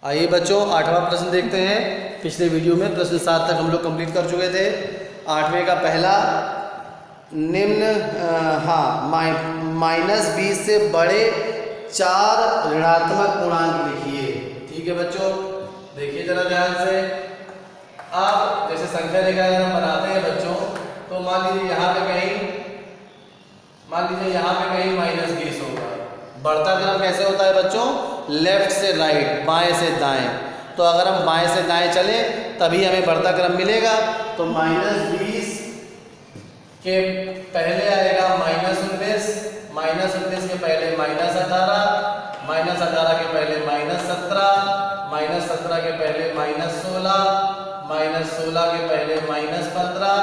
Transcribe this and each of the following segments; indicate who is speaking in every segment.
Speaker 1: आइए बच्चों, 8वां प्रश्न देखते हैं। पिछले वीडियो में प्रश्न 7 तक हम लोग कंप्लीट कर चुके थे। 8वें का पहला निम्न -20 से बड़े 4 ऋणात्मक पूर्णांक लिखिए। ठीक है बच्चों, देखिए जरा ध्यान से। अब जैसे संख्या रेखा अगर हम बनाते हैं बच्चों, तो मान लीजिए यहाँ पे कहीं -20 होगा। बढ़ता क्रम कैसे होता है बच्चों? लेफ्ट से राइट, बाएं से दाएं। तो अगर हम बाएं से दाएं चलें तभी हमें बढ़ता क्रम मिलेगा। तो -20 के पहले आएगा -19, -19 के पहले -18, -18 के पहले -17, -17 के पहले -16, -16 के पहले -15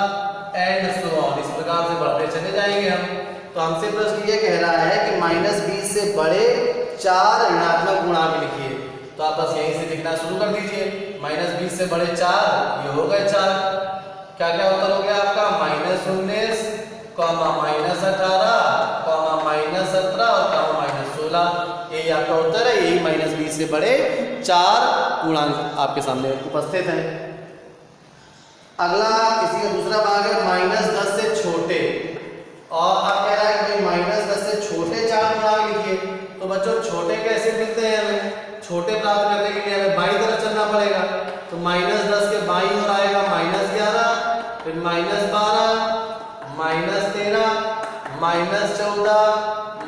Speaker 1: एंड सो ऑन। इस प्रकार से बढ़ते चले जाएंगे हम। तो हमसे प्रश्न ये कह रहा है कि -20 से बड़े 4 ऋणात्मक गुणांक लिखिए। तो आप बस यहीं से लिखना शुरू कर दीजिए। -20 से बड़े 4, ये हो गए 4। क्या क्या उत्तर हो गया आपका? -19, -18, -17 और -16। यही आपका उत्तर है। यही -20 से बड़े 4 पूर्णांक आपके सामने उपस्थित हैं। अगला इसी का दूसरा भाग है -10 से छोटे। और अब कह रहा है कि -10 से छोटे 4 पूर्णांक लिखिए। तो बच्चों छोटे कैसे मिलते हैं हमें? छोटे प्राप्त करने के लिए हमें बाईं तरफ चलना पड़ेगा। तो -10 के बाईं ओर आएगा -11, फिर -12, -13, -14,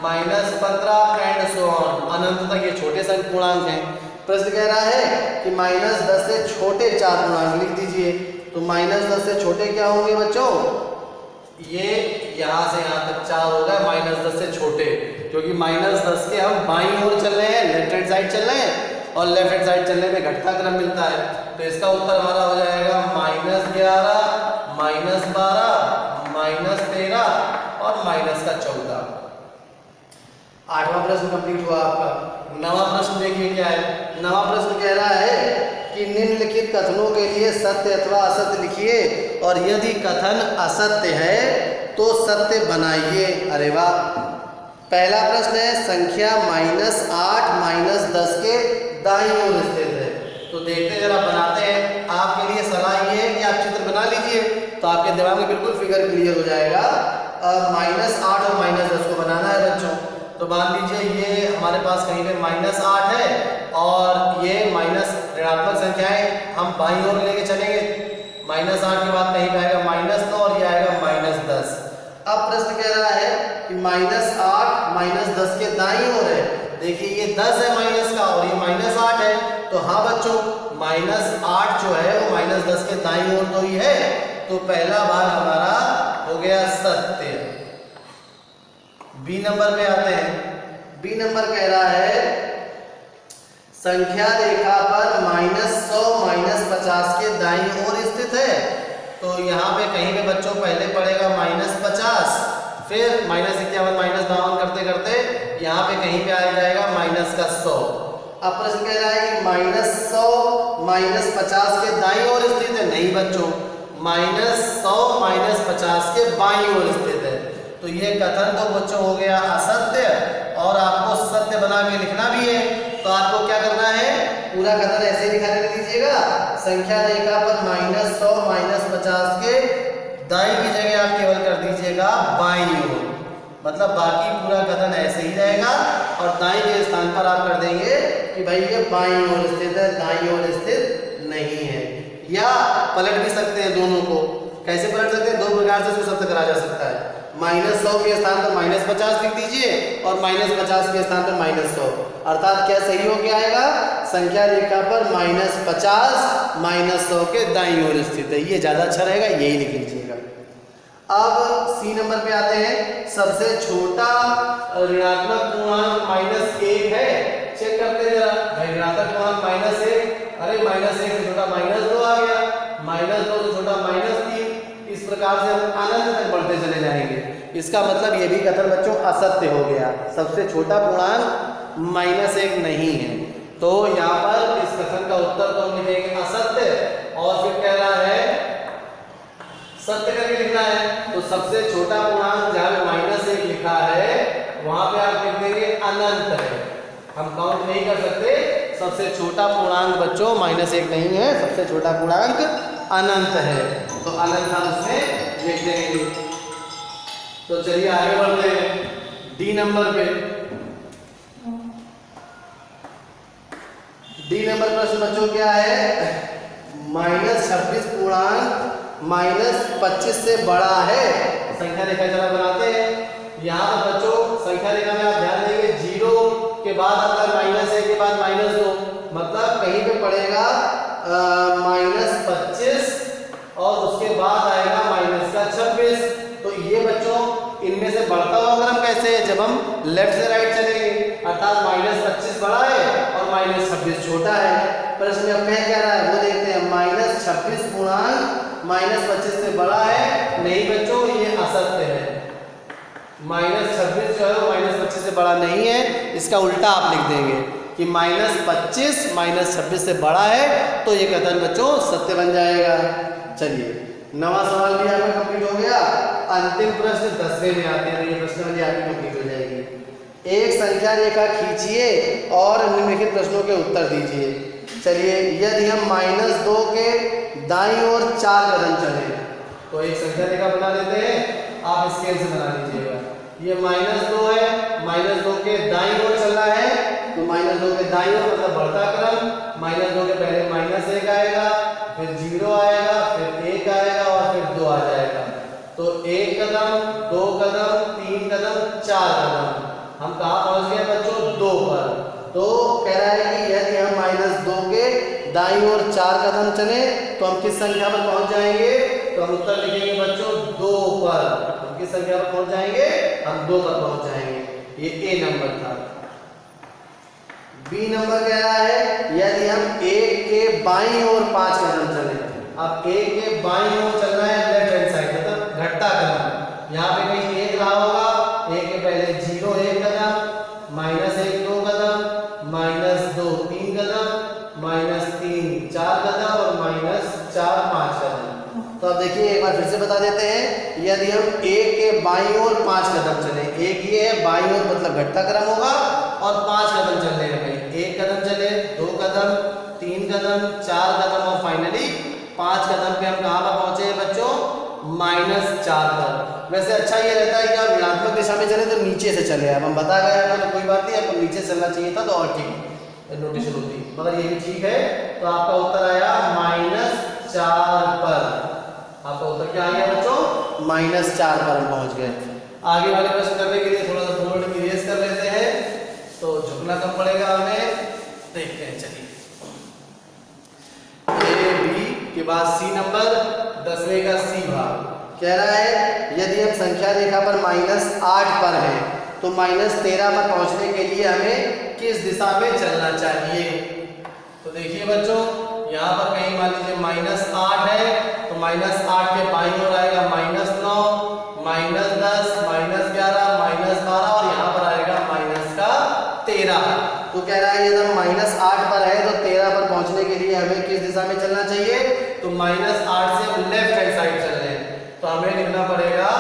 Speaker 1: -15 एंड सो ऑन। अनंत तक ये छोटे संख्या पूर्णांक हैं। प्रश्न कह रहा है कि -10 से छोटे 4 पूर्णांक लिख दीजिए। तो -10 से छोटे क्या होंगे बच्चों? ये यहाँ से यहाँ तक 4 होगा -10 से छोटे, क्योंकि -10 के हम बाईं ओर चल रहे हैं, लेफ्ट हैंड साइड चल रहे हैं, और लेफ्ट हैंड साइड चलने में घटता क्रम मिलता है। तो इसका उत्तर हमारा हो जाएगा -11, -12, -13 और -14। 8वां प्रश्न कंप्लीट हुआ आपका। 9वां प्रश्न देखिए क्या है। 9वां प्रश्न कह रहा है कि निम्नलिखित कथनों के लिए सत्य अथवा असत्य लिखिए, और यदि कथन असत्य है तो सत्य बनाइए। अरे वाह! पहला प्रश्न है संख्या -8 -10 के दाईं ओर स्थित है। तो देखते जरा, बनाते हैं। आपके लिए सलाह ये है कि आप चित्र बना लीजिए, तो आपके दिमाग में बिल्कुल फिगर क्लियर हो जाएगा। -8 और -10 को बनाना है बच्चों। तो मान लीजिए ये हमारे पास कहीं पे -8 है और ये ऋणात्मक संख्याएं हम बाईं ओर लेके चलेंगे। -8 के बाद कहीं पे आएगा -9 और ये आएगा -10। अब प्रश्न कह रहा है कि -8 -10 के दाईं ओर है। देखिए ये 10 है माइनस का और ये -8 है। तो हाँ बच्चों, -8 जो है वो -10 के दाईं ओर तो ही है। तो पहला भाग हमारा हो गया सत्य। बी नंबर पे आते हैं। बी नंबर कह रहा है संख्या रेखा पर -100 -50 के दाईं ओर स्थित है। तो यहाँ पे कहीं पे बच्चों पहले पड़ेगा -50, फिर -51 -52 करते करते यहाँ पे कहीं पे आ जाएगा -100। अब प्रश्न कह रहा है कि -100 -50 के दाईं ओर स्थित है। नहीं बच्चों, -100 -50 के बाईं ओर स्थित है। तो ये कथन तो बच्चों हो गया असत्य, और आपको सत्य बना के लिखना भी है। तो आपको क्या करना है? पूरा कथन ऐसे लिखा दीजिएगा। संख्या रेखा पर -100 -50 के दाईं की जगह आप केवल कर दीजिएगा बाईं ओर। मतलब बाकी पूरा कथन ऐसे ही रहेगा, और दाईं के स्थान पर आप कर देंगे कि भाई ये बाईं ओर स्थित है, दाईं ओर स्थित नहीं है। या पलट भी सकते हैं दोनों को। कैसे पलट सकते हैं? 2 प्रकार से इसको सत्य करा जा सकता है। -100 के स्थान पर -50 लिख दीजिए, और -50 के स्थान पर -100। अर्थात क्या सही हो गया आएगा? संख्या रेखा पर -50 -100 के दाईं ओर स्थित है। ये ज्यादा अच्छा रहेगा, यही लिख लीजिएगा। अब सी नंबर पे आते हैं। सबसे छोटा ऋणात्मक पूर्णांक -1 है। चेक करते हैं जरा भाई, ऋणात्मक पूर्णांक -1। अरे -1 से छोटा -2 आ गया, -2 से छोटा -3। इस प्रकार से हम अनंत तक बढ़ते चले जाएंगे। इसका मतलब ये भी कथन बच्चों असत्य हो गया। सबसे छोटा पूर्णांक -1 नहीं है। तो यहाँ पर इस कथन का उत्तर तो हम लिखेंगे असत्य, और फिर कह रहा है सत्य करके लिखना है। तो सबसे छोटा पूर्णांक जहाँ -1 लिखा है वहां पे आप लिख देंगे अनंत है। हम काउंट नहीं कर सकते, सबसे छोटा पूर्णांक बच्चों -1 नहीं है, सबसे छोटा पूर्णांक अनंत है, तो अनंत हम उसमें लिख देंगे। तो चलिए आगे बढ़ते हैं डी नंबर पे। डी नंबर प्रश्न बच्चों क्या है, -26 पूर्णांक -25 से बड़ा है। संख्या रेखा जरा बनाते हैं। यहाँ पर बच्चों संख्या रेखा में आप ध्यान देंगे 0 के बाद आता है -1 के बाद -2, मतलब कहीं पे पड़ेगा -25 और उसके बाद आएगा -26। तो ये बच्चों इनमें से बढ़ता हुआ क्रम कैसे है, जब हम लेफ्ट से राइट चलेंगे, अर्थात -25 बड़ा है और -26 छोटा है। प्रश्न में क्या कह रहा है वो देखते हैं। -26 पूर्णांक -25 से बड़ा है, नहीं बच्चों ये असत्य है। -26 जो है वो -25 से बड़ा नहीं है, इसका उल्टा आप लिख देंगे कि -25 -26 से बड़ा है, तो ये कथन बच्चों सत्य बन जाएगा। चलिए नवा सवाल भी आपका कंप्लीट हो गया। अंतिम प्रश्न 10वें में आते हैं, ये प्रश्न वाली आपकी कंप्लीट हो जाएगी। एक संख्या रेखा खींचिए और निम्नलिखित प्रश्नों के उत्तर दीजिए। चलिए यदि हम -2 के दाईं ओर 4 कदम चले, तो एक संख्या रेखा बना लेते हैं, आप स्केल से बना लीजिएगा। ये -2 है, -2 के दाईं ओर चलना है, तो -2 के दाईं ओर मतलब बढ़ता क्रम। -2 के पहले -1 आएगा, फिर 0 आएगा, फिर 1 आएगा और फिर 2 आ जाएगा। तो 1 कदम, 2 कदम, 3 कदम, 4 कदम, हम कहाँ पहुँच गए बच्चों 2 पर। तो कह रहा है कि यदि हम -2 के दाईं ओर 4 कदम चले तो हम किस संख्या पर पहुंच जाएंगे, तो हम उत्तर लिखेंगे बच्चों 2 पर। हम किस संख्या पर पहुंच जाएंगे, हम 2 पर पहुंच जाएंगे। ये ए नंबर था। बी नंबर कह रहा है यदि हम 1 के बाईं ओर 5 कदम चले। अब 1 के बाईं ओर चलना है लेफ्ट हैंड साइड, मतलब घटता क्रम। यहाँ पे कहीं 1 रहा होगा, 1 के पहले 0 1 कदम, -1 2 कदम, -2 3 कदम, -3 4 कदम और -4 5 कदम। तो अब देखिए एक बार फिर से बता देते हैं। यदि हम 1 के बाईं ओर 5 कदम चले, एक ये है बाईं ओर मतलब घटता क्रम होगा, और 5 कदम चलने हैं भाई। 1 कदम चले, 2 कदम, 3 कदम, 4 कदम और फाइनली 5 कदम पे हम कहाँ पर पहुंचे हैं बच्चों, -4 पर। वैसे अच्छा ये रहता है कि आप ऋणात्मक दिशा में चले तो नीचे से चले। अब हम बता गए आपको तो कोई बात नहीं, आपको नीचे चलना चाहिए था तो और ठीक नोटिस होती, मगर ये भी ठीक है। तो आपका उत्तर आया -4 पर। आपका उत्तर क्या आ गया बच्चों, -4 पर हम पहुंच गए। आगे वाले प्रश्न करने के लिए थोड़ा सा बोर्ड इरेज कर लेते हैं, तो झुकना कम पड़ेगा हमें। देखते हैं चलिए ए बी के बाद सी नंबर 10वें का सी भाग कह रहा है यदि हम संख्या रेखा पर -8 पर है तो -13 पर पहुंचने के लिए हमें किस दिशा में चलना चाहिए। तो देखिए बच्चों यहाँ पर कहीं मान लीजिए -8 है, तो -8 के बाईं ओर आएगा -9, -10, -11, -12 और यहाँ पर आएगा -13। तो कह रहा है यदि हम -8 पर है तो 13 पर पहुंचने के लिए हमें किस दिशा में चलना चाहिए, तो -8 से लेफ्ट हैंड साइड चल रहे हैं, तो हमें लिखना पड़ेगा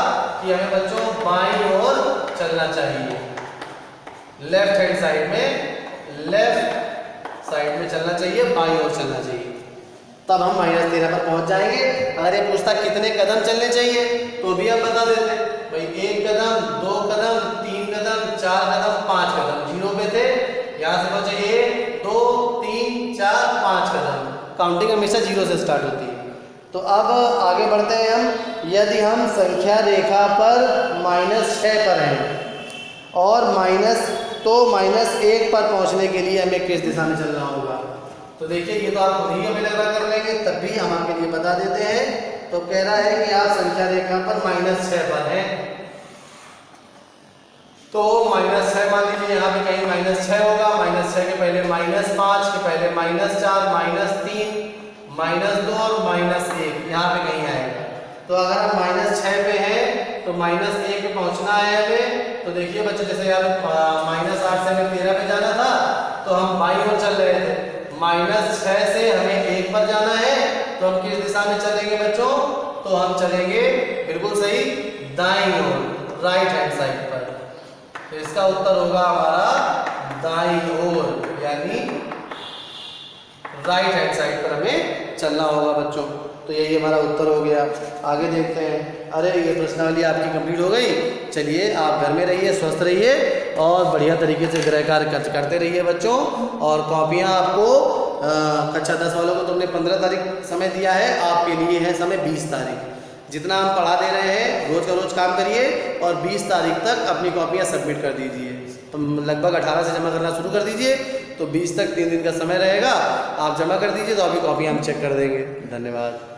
Speaker 1: कि हमें बच्चों बाईं ओर चलना चाहिए। लेफ्ट हैंड साइड में, लेफ्ट साइड में चलना चाहिए, बाईं ओर चलना चाहिए, तब हम -13 पर पहुंच जाएंगे। अगर ये पूछता कितने कदम चलने चाहिए तो भी हम बता देते भाई 1 कदम, 2 कदम, 3 कदम, 4 कदम, 5 कदम। 0 पे थे, यहाँ से पहुंचे 1 2 3 4 5 कदम। काउंटिंग हमेशा 0 से स्टार्ट होती है। तो अब आगे बढ़ते हैं हम। यदि हम संख्या रेखा पर -6 पर हैं और -1 पर पहुंचने के लिए हमें किस दिशा में चलना होगा, तो देखिए ये तो आप खुद ही हमें लगा कर लेंगे, तब भी हम आपके लिए बता देते हैं। तो कह रहा है कि आप संख्या रेखा पर -6 पर हैं, तो -6 मान लीजिए यहाँ पे कहीं -6 होगा, -6 के पहले -5 के पहले -4 -3 -2 और -1 यहाँ पे कहीं आएगा। तो अगर हम -6 पे हैं तो -1 पे पहुंचना है हमें। तो देखिए बच्चों जैसे यहाँ -8 से हमें 13 पे जाना था, तो हम बाईं ओर चल रहे थे। -6 से हमें 1 पर जाना है, तो हम किस दिशा में चलेंगे बच्चों, तो हम चलेंगे बिल्कुल सही दाईं ओर, राइट हैंड साइड पर। तो इसका उत्तर होगा हमारा दाईं ओर, यानी राइट हैंड साइड पर हमें चलना होगा बच्चों। तो यही हमारा उत्तर हो गया। आगे देखते हैं। अरे ये प्रश्नावली आपकी कंप्लीट हो गई। चलिए आप घर में रहिए, स्वस्थ रहिए और बढ़िया तरीके से गृह कार्य करते रहिए बच्चों। और कॉपियाँ आपको कक्षा 10 वालों को तुमने 15 तारीख समय दिया है, आपके लिए है समय 20 तारीख। जितना हम पढ़ा दे रहे हैं रोज़ का रोज़ काम करिए और 20 तारीख तक अपनी कॉपियाँ सबमिट कर दीजिए। तो लगभग 18 से जमा करना शुरू कर दीजिए, तो 20 तक 3 दिन का समय रहेगा, आप जमा कर दीजिए तो अभी कॉपी हम चेक कर देंगे। धन्यवाद।